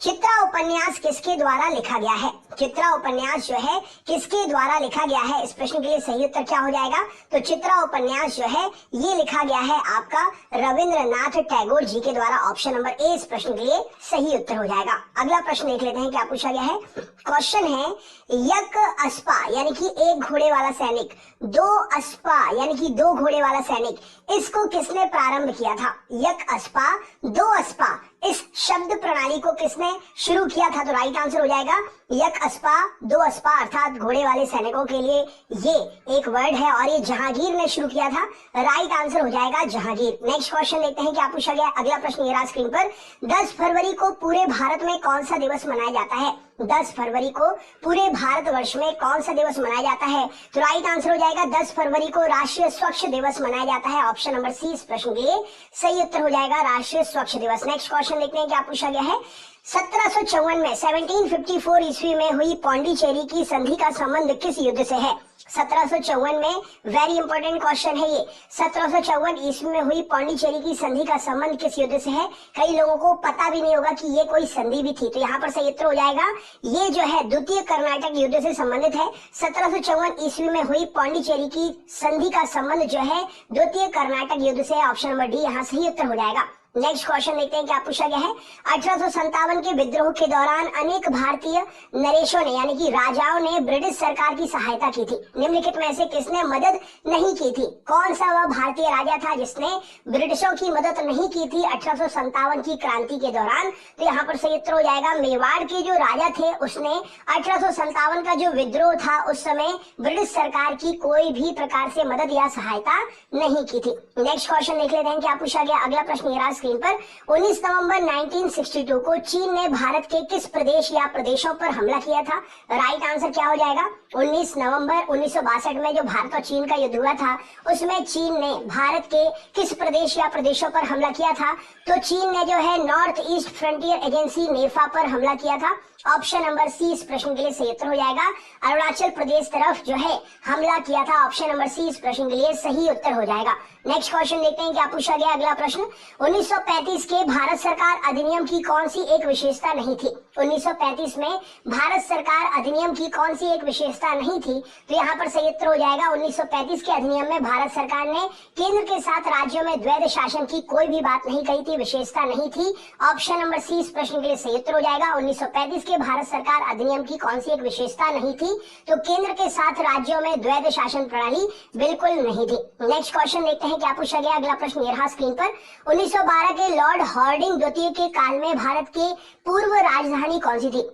चित्रा उपन्यास किसके द्वारा लिखा गया है? चित्रा उपन्यास जो है किसके द्वारा लिखा गया है? इस प्रश्न के लिए सही उत्तर क्या हो जाएगा? तो चित्रा उपन्यास जो है ये लिखा गया है आपका रविंद्रनाथ टैगोर जी के द्वारा। ऑप्शन नंबर ए इस प्रश्न के लिए सही उत्तर हो जाएगा। अगला प्रश्न देख लेते हैं क्या पूछा गया है। क्वेश्चन है यक अस्पा यानी कि एक घोड़े वाला सैनिक, दो अस्पा यानी कि दो घोड़े वाला सैनिक, इसको किसने प्रारंभ किया था? यक अस्पा, दो अस्पा, इस शब्द प्रणाली को किसने शुरू किया था? तो राइट आंसर हो जाएगा यक अस्पा, दो अस्पा अर्थात घोड़े वाले सैनिकों के लिए ये एक वर्ड है और ये जहांगीर ने शुरू किया था। राइट आंसर हो जाएगा जहांगीर। नेक्स्ट क्वेश्चन देखते हैं क्या पूछा गया। अगला प्रश्न ये रहा स्क्रीन पर। 10 फरवरी को पूरे भारत में कौन सा दिवस मनाया जाता है? 10 फरवरी को पूरे भारतवर्ष में कौन सा दिवस मनाया जाता है? तो राइट आंसर हो जाएगा 10 फरवरी को राष्ट्रीय स्वच्छ दिवस मनाया जाता है। ऑप्शन नंबर सी इस प्रश्न के लिए सही उत्तर हो जाएगा राष्ट्रीय स्वच्छ दिवस। नेक्स्ट क्वेश्चन देखते हैं क्या पूछा गया है। 1754 में 1754 ईस्वी में हुई पौंडीचेरी की संधि का संबंध किस युद्ध से है? 1754 में वेरी इंपॉर्टेंट क्वेश्चन है ये। 1754 ईस्वी में हुई पौंडीचेरी की संधि का संबंध किस युद्ध से है? कई लोगों को पता भी नहीं होगा कि ये कोई संधि भी थी, तो यहाँ पर सही उत्तर हो जाएगा ये जो है द्वितीय कर्नाटक युद्ध से संबंधित है। 1754 ईस्वी में हुई पौंडीचेरी की संधि का संबंध जो है द्वितीय कर्नाटक युद्ध से। ऑप्शन नंबर डी यहाँ सही उत्तर हो जाएगा। नेक्स्ट क्वेश्चन देखते हैं क्या पूछा गया है। 1857 के विद्रोह के दौरान अनेक भारतीय नरेशों ने यानी कि राजाओं ने ब्रिटिश सरकार की सहायता की थी। निम्नलिखित में से किसने मदद नहीं की थी? कौन सा वह भारतीय राजा था जिसने ब्रिटिशों की मदद नहीं की थी 1857 की क्रांति के दौरान? तो यहाँ पर सही उत्तर हो जाएगा मेवाड़ के जो राजा थे उसने 1857 का जो विद्रोह था उस समय ब्रिटिश सरकार की कोई भी प्रकार से मदद या सहायता नहीं की थी। नेक्स्ट क्वेश्चन देख लेते हैं क्या पूछा गया। अगला प्रश्न ये स्क्रीन पर। 19 नवंबर 1962 को चीन ने भारत के किस प्रदेश या प्रदेशों पर हमला किया था? राइट आंसर क्या हो जाएगा? 19 नवंबर 1962 में जो भारत और चीन का युद्ध हुआ था उसमें चीन ने भारत के किस प्रदेश या प्रदेशों पर हमला किया था? तो चीन ने जो है नॉर्थ ईस्ट फ्रंटियर एजेंसी नेफा पर हमला किया था। ऑप्शन नंबर सी इस प्रश्न के लिए सही उत्तर हो जाएगा। अरुणाचल प्रदेश तरफ जो है हमला किया था। ऑप्शन नंबर सी इस प्रश्न के लिए सही उत्तर हो जाएगा। नेक्स्ट क्वेश्चन देखते हैं क्या पूछा गया। अगला प्रश्न 1935 के भारत सरकार अधिनियम की कौन सी एक विशेषता नहीं थी? 1935 में भारत सरकार अधिनियम की कौन सी एक विशेषता नहीं थी? तो यहाँ पर सही उत्तर हो जाएगा 1935 के अधिनियम में भारत सरकार ने केंद्र के साथ राज्यों में द्वैध शासन की कोई भी बात नहीं कही थी, विशेषता नहीं थी। ऑप्शन नंबर सी इस प्रश्न के लिए सही उत्तर हो जाएगा। 1935 के भारत सरकार अधिनियम की कौन सी एक विशेषता नहीं थी? तो केंद्र के साथ राज्यों में द्वैध शासन प्रणाली बिल्कुल नहीं थी। नेक्स्ट क्वेश्चन देखते हैं क्या पूछा गया। अगला प्रश्न ये रहा स्क्रीन पर। 1912 के लॉर्ड हार्डिंग द्वितीय के काल में भारत की पूर्व राजधानी कौन सी थी?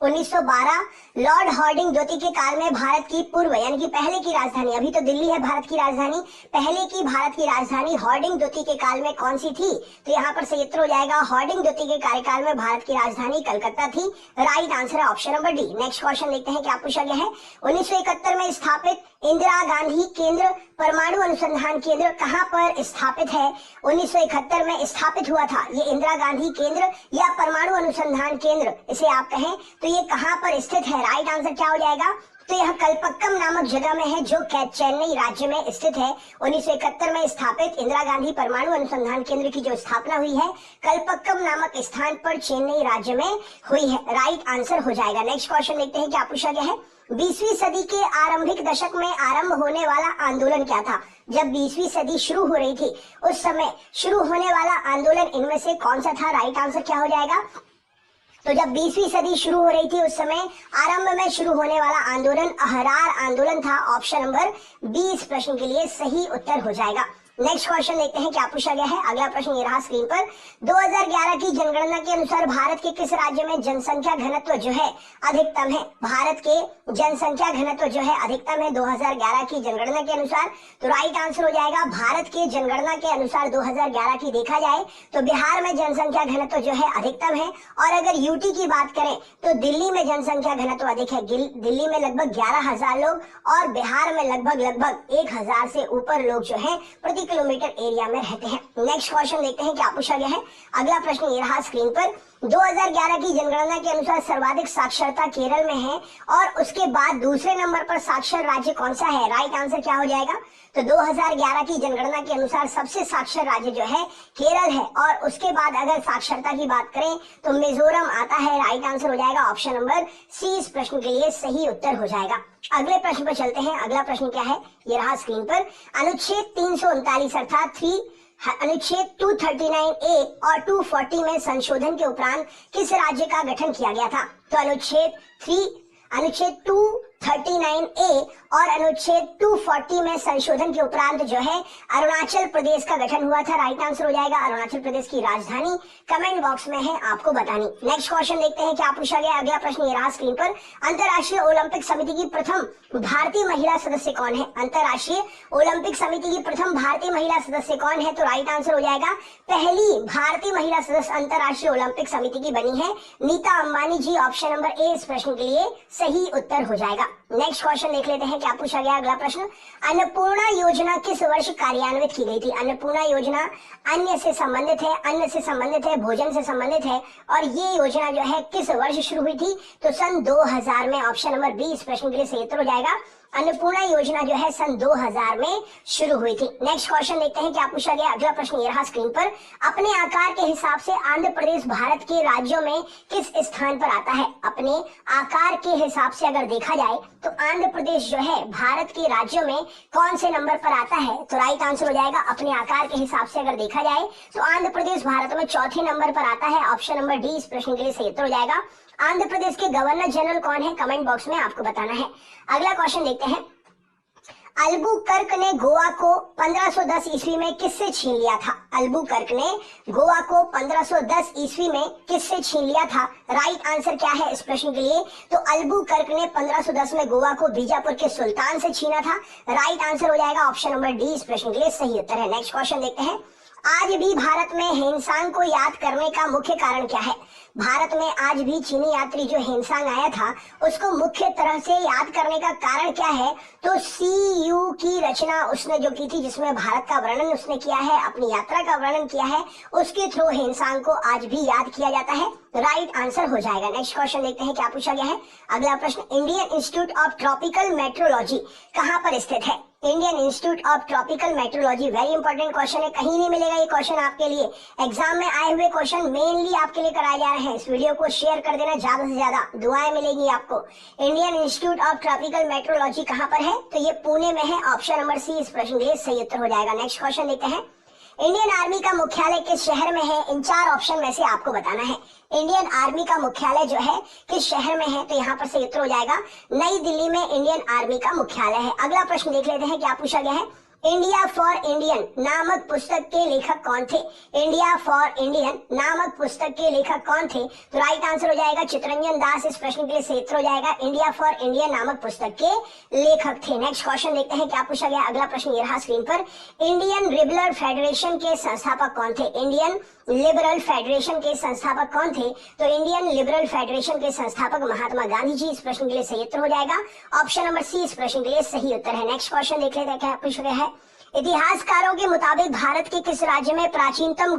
1912 लॉर्ड हार्डिंग द्वितीय के काल में भारत की पूर्व यानी कि पहले की राजधानी, अभी तो दिल्ली है भारत की राजधानी, पहले की भारत की राजधानी हार्डिंग द्वितीय के काल में कौन सी थी? तो यहाँ पर सही उत्तर हो जाएगा हार्डिंग द्वितीय के कार्यकाल में भारत की राजधानी कलकत्ता थी। राइट आंसर है option number D. Next question देखते हैं क्या पूछा गया है। 1971 में स्थापित इंदिरा गांधी केंद्र परमाणु अनुसंधान केंद्र कहाँ पर स्থাपित है? 1971 में स्थापित हुआ था ये इंदिरा गांधी केंद्र या परमाणु अनुसंधान केंद्र इसे आप कहें, तो ये कहाँ पर स्थित है? राइट आंसर क्या हो जाएगा? तो यह कलपक्कम नामक जगह में है जो चेन्नई राज्य में स्थित है। 1971 में स्थापित इंदिरा गांधी परमाणु अनुसंधान केंद्र की जो स्थापना हुई है कलपक्कम नामक स्थान पर चेन्नई राज्य में हुई है। राइट आंसर हो जाएगा। नेक्स्ट क्वेश्चन देखते हैं क्या पूछा गया है। 20वीं सदी के आरंभिक दशक में आरंभ होने वाला आंदोलन क्या था? जब 20वीं सदी शुरू हो रही थी उस समय शुरू होने वाला आंदोलन इनमें से कौन सा था? राइट आंसर क्या हो जाएगा? तो जब 20वीं सदी शुरू हो रही थी उस समय आरंभ में शुरू होने वाला आंदोलन अहरार आंदोलन था। ऑप्शन नंबर बी इस प्रश्न के लिए सही उत्तर हो जाएगा। नेक्स्ट क्वेश्चन देखते हैं क्या पूछा गया है। अगला प्रश्न ये रहा स्क्रीन पर। 2011 की जनगणना के अनुसार भारत के किस राज्य में जनसंख्या घनत्व जो है अधिकतम है? भारत के जनसंख्या घनत्व जो है अधिकतम है 2011 की जनगणना के अनुसार। तो राइट आंसर हो जाएगा भारत के जनगणना के अनुसार 2011 की देखा जाए तो बिहार में जनसंख्या घनत्व जो है अधिकतम है। और अगर यूटी की बात करें तो दिल्ली में जनसंख्या घनत्व अधिक है। दिल्ली में लगभग 11,000 लोग और बिहार में लगभग 1,000 से ऊपर लोग जो है प्रति किलोमीटर एरिया में रहते हैं। नेक्स्ट क्वेश्चन देखते हैं क्या पूछा गया है। अगला प्रश्न ये रहा स्क्रीन पर। 2011 की जनगणना के अनुसार सर्वाधिक साक्षरता केरल में है और उसके बाद दूसरे नंबर पर साक्षर राज्य कौन सा है? राइट आंसर क्या हो जाएगा? तो 2011 की जनगणना के अनुसार सबसे साक्षर राज्य जो है केरल है और उसके बाद अगर साक्षरता की बात करें तो मिजोरम आता है। राइट आंसर हो जाएगा ऑप्शन नंबर सी इस प्रश्न के लिए सही उत्तर हो जाएगा। अगले प्रश्न पर चलते हैं। अगला प्रश्न क्या है, ये रहा स्क्रीन पर। अनुच्छेद 339 अर्थात अनुच्छेद 239A और 240 में संशोधन के उपरांत किस राज्य का गठन किया गया था? तो अनुच्छेद 239A और अनुच्छेद 240 में संशोधन के उपरांत जो है अरुणाचल प्रदेश का गठन हुआ था। राइट आंसर हो जाएगा अरुणाचल प्रदेश की राजधानी कमेंट बॉक्स में है आपको बतानी। नेक्स्ट क्वेश्चन देखते हैं क्या पूछा गया। अगला प्रश्न ये रहा स्क्रीन पर। अंतर्राष्ट्रीय ओलंपिक समिति की प्रथम भारतीय महिला सदस्य कौन है? अंतर्राष्ट्रीय ओलंपिक समिति की प्रथम भारतीय महिला सदस्य कौन है? तो राइट आंसर हो जाएगा पहली भारतीय महिला सदस्य अंतर्राष्ट्रीय ओलंपिक समिति की बनी है नीता अंबानी जी। ऑप्शन नंबर ए इस प्रश्न के लिए सही उत्तर हो जाएगा। नेक्स्ट क्वेश्चन देख लेते हैं क्या पूछा गया। अगला प्रश्न, अन्नपूर्णा योजना किस वर्ष कार्यान्वित की गई थी? अन्नपूर्णा योजना अन्न से संबंधित है, भोजन से संबंधित है और ये योजना जो है किस वर्ष शुरू हुई थी? तो सन 2000 में। ऑप्शन नंबर बी इस प्रश्न के लिए सही उत्तर हो जाएगा। अन्नपूर्णा योजना जो है सन 2000 में शुरू हुई थी। नेक्स्ट क्वेश्चन देखते हैं क्या पूछा गया। अगला प्रश्न ये रहा स्क्रीन पर। अपने आकार के हिसाब से आंध्र प्रदेश भारत के राज्यों में किस स्थान पर आता है? अपने आकार के हिसाब से अगर देखा जाए तो आंध्र प्रदेश जो है भारत के राज्यों में कौन से नंबर पर आता है? तो राइट आंसर हो जाएगा अपने आकार के हिसाब से अगर देखा जाए तो आंध्र प्रदेश भारत में चौथे नंबर पर आता है। ऑप्शन नंबर डी इस प्रश्न के लिए सही उत्तर हो जाएगा। आंध्र प्रदेश के गवर्नर जनरल कौन है? कमेंट बॉक्स में आपको बताना है। अगला क्वेश्चन देखते हैं। अल्बुकर्क ने गोवा को 1510 ईस्वी में किससे छीन लिया था? अल्बुकर्क ने गोवा को 1510 ईस्वी में किससे छीन लिया था? राइट आंसर क्या है इस प्रश्न के लिए? तो अल्बुकर्क ने 1510 में गोवा को बीजापुर के सुल्तान से छीना था। राइट आंसर हो जाएगा ऑप्शन नंबर डी इस प्रश्न के लिए सही उत्तर है। नेक्स्ट क्वेश्चन देखते हैं। आज भी भारत में हेनसांग को याद करने का मुख्य कारण क्या है? भारत में आज भी चीनी यात्री जो हेनसांग आया था उसको मुख्य तरह से याद करने का कारण क्या है? तो CU की रचना उसने जो की थी जिसमें भारत का वर्णन उसने किया है, अपनी यात्रा का वर्णन किया है, उसके थ्रू हेनसांग को आज भी याद किया जाता है। राइट आंसर हो जाएगा। नेक्स्ट क्वेश्चन देखते हैं क्या पूछा गया है। अगला प्रश्न, Indian institute of tropical metrology कहाँ पर स्थित है? Indian institute of tropical metrology very important question है, कहीं नहीं मिलेगा ये क्वेश्चन आपके लिए। एग्जाम में आए हुए क्वेश्चन मेनली आपके लिए कराए जा रहे हैं। इस वीडियो को शेयर कर देना, ज्यादा से ज्यादा दुआएं मिलेगी आपको। Indian institute of tropical metrology कहाँ पर है? तो ये पुणे में है। ऑप्शन नंबर सी इस प्रश्न के लिए सही उत्तर हो जाएगा। नेक्स्ट क्वेश्चन देखते हैं। इंडियन आर्मी का मुख्यालय किस शहर में है? इन चार ऑप्शन में से आपको बताना है। इंडियन आर्मी का मुख्यालय जो है किस शहर में है? तो यहाँ पर सही उत्तर हो जाएगा नई दिल्ली में इंडियन आर्मी का मुख्यालय है। अगला प्रश्न देख लेते हैं क्या पूछा गया है। इंडिया फॉर इंडियन नामक पुस्तक के लेखक कौन थे? इंडिया फॉर इंडियन नामक पुस्तक के लेखक कौन थे? तो राइट आंसर हो जाएगा चितरंजन दास। इस प्रश्न के लिए सही उत्तर हो जाएगा इंडिया फॉर इंडियन नामक पुस्तक के लेखक थे। नेक्स्ट क्वेश्चन देखते हैं क्या पूछा गया। अगला प्रश्न ये रहा स्क्रीन पर। इंडियन लिबरल फेडरेशन के संस्थापक कौन थे? इंडियन लिबरल फेडरेशन के संस्थापक कौन थे? तो इंडियन लिबरल फेडरेशन के संस्थापक महात्मा गांधी जी। इस प्रश्न के लिए सही उत्तर हो जाएगा ऑप्शन नंबर सी इस प्रश्न के लिए सही उत्तर है। नेक्स्ट क्वेश्चन देख लेते हैं क्या पूछा गया है। इतिहासकारों के मुताबिक भारत के किस राज्य में प्राचीनतम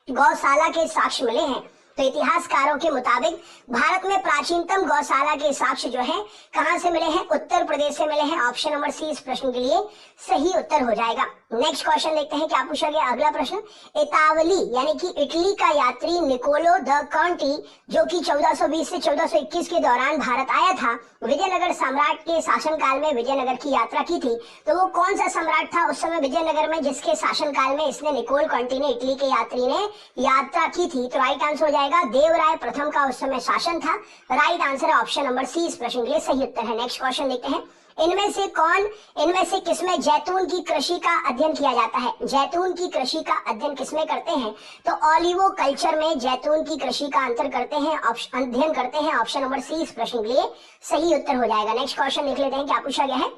गौशाला के साक्ष्य मिले हैं? तो इतिहासकारों के मुताबिक भारत में प्राचीनतम गौशाला के साक्ष्य जो है कहां से मिले हैं? उत्तर प्रदेश से मिले हैं। ऑप्शन नंबर सी इस प्रश्न के लिए सही उत्तर हो जाएगा। नेक्स्ट क्वेश्चन देखते हैं क्या पूछा गया। अगला प्रश्न, इतावली यानी कि इटली का यात्री निकोलो द कॉन्टी जो कि 1420 से 1421 के दौरान भारत आया था, विजयनगर सम्राट के शासनकाल में विजयनगर की यात्रा की थी। तो वो कौन सा सम्राट था उस समय विजयनगर में जिसके शासनकाल में इसने निकोल कॉन्टी ने इटली के यात्री ने यात्रा की थी? तो राइट आंसर हो जाएगा देवराय प्रथम का उस समय शासन था। राइट आंसर है ऑप्शन नंबर सी इस प्रश्न के लिए सही उत्तर है। नेक्स्ट क्वेश्चन देखते हैं। इनमें से किसमें जैतून की कृषि का अध्ययन किया जाता है? जैतून की कृषि का अध्ययन किसमें करते हैं? तो ऑलिवो कल्चर में जैतून की कृषि का अध्ययन करते हैं। ऑप्शन नंबर सी इस प्रश्न के लिए सही उत्तर हो जाएगा। नेक्स्ट क्वेश्चन देख लेते हैं क्या पूछा गया है।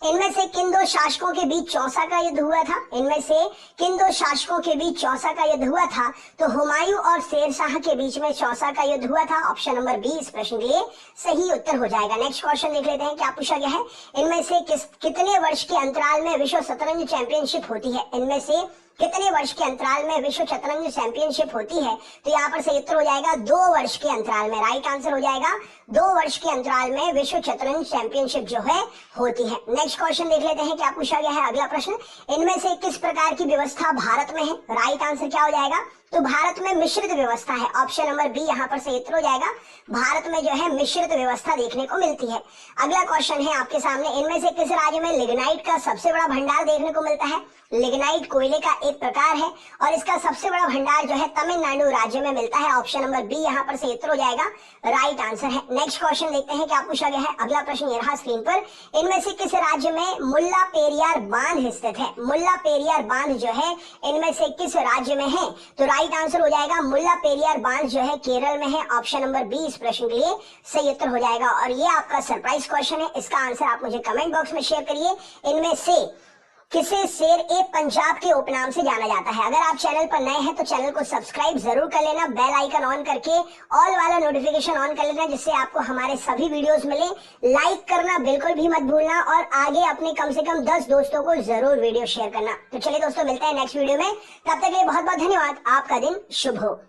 इनमें से किन दो शासकों के बीच चौसा का युद्ध हुआ था? इनमें से किन दो शासकों के बीच चौसा का युद्ध हुआ था? तो हुमायूं और शेरशाह के बीच में चौसा का युद्ध हुआ था। ऑप्शन नंबर बी इस प्रश्न के लिए सही उत्तर हो जाएगा। नेक्स्ट क्वेश्चन देख लेते हैं क्या पूछा गया है। इनमें से कितने वर्ष के अंतराल में विश्व शतरंज चैंपियनशिप होती है? इनमें से कितने वर्ष के अंतराल में विश्व शतरंज चैंपियनशिप होती है? तो यहाँ पर सही उत्तर हो जाएगा 2 वर्ष के अंतराल में। राइट आंसर हो जाएगा 2 वर्ष के अंतराल में विश्व शतरंज चैंपियनशिप जो है होती है। नेक्स्ट क्वेश्चन देख लेते हैं क्या पूछा गया है। अगला प्रश्न, इनमें से किस प्रकार की व्यवस्था भारत में है? राइट आंसर क्या हो जाएगा? तो भारत में मिश्रित व्यवस्था है। ऑप्शन नंबर बी यहाँ पर सही उत्तर हो जाएगा। भारत में जो है मिश्रित व्यवस्था देखने को मिलती है। अगला क्वेश्चन है आपके सामने, इनमें से किस राज्य में लिग्नाइट का सबसे बड़ा भंडार देखने को मिलता है? लिग्नाइट कोयले का एक प्रकार है और इसका सबसे बड़ा भंडार जो है तमिलनाडु राज्य में मिलता है। ऑप्शन नंबर बी यहाँ पर सही उत्तर हो जाएगा। राइट आंसर है। नेक्स्ट क्वेश्चन देखते हैं क्या पूछा गया है। अगला प्रश्न ये रहा स्क्रीन पर, इनमें से किस राज्य में मुल्ला पेरियार बांध स्थित है? मुल्ला पेरियार बांध जो है इनमें से किस राज्य में है? तो राइट आंसर हो जाएगा मुल्ला पेरियार बांध जो है केरल में है। ऑप्शन नंबर बी इस प्रश्न के लिए सही उत्तर हो जाएगा। और ये आपका सरप्राइज क्वेश्चन है, इसका आंसर आप मुझे कमेंट बॉक्स में शेयर करिए। इनमें से किसे शेर ए पंजाब के उपनाम से जाना जाता है? अगर आप चैनल पर नए हैं तो चैनल को सब्सक्राइब जरूर कर लेना, बेल आइकन ऑन करके ऑल वाला नोटिफिकेशन ऑन कर लेना, जिससे आपको हमारे सभी वीडियोस मिले। लाइक करना बिल्कुल भी मत भूलना और आगे अपने कम से कम 10 दोस्तों को जरूर वीडियो शेयर करना। तो चलिए दोस्तों, मिलते हैं नेक्स्ट वीडियो में। तब तक के लिए बहुत बहुत धन्यवाद। आपका दिन शुभ हो।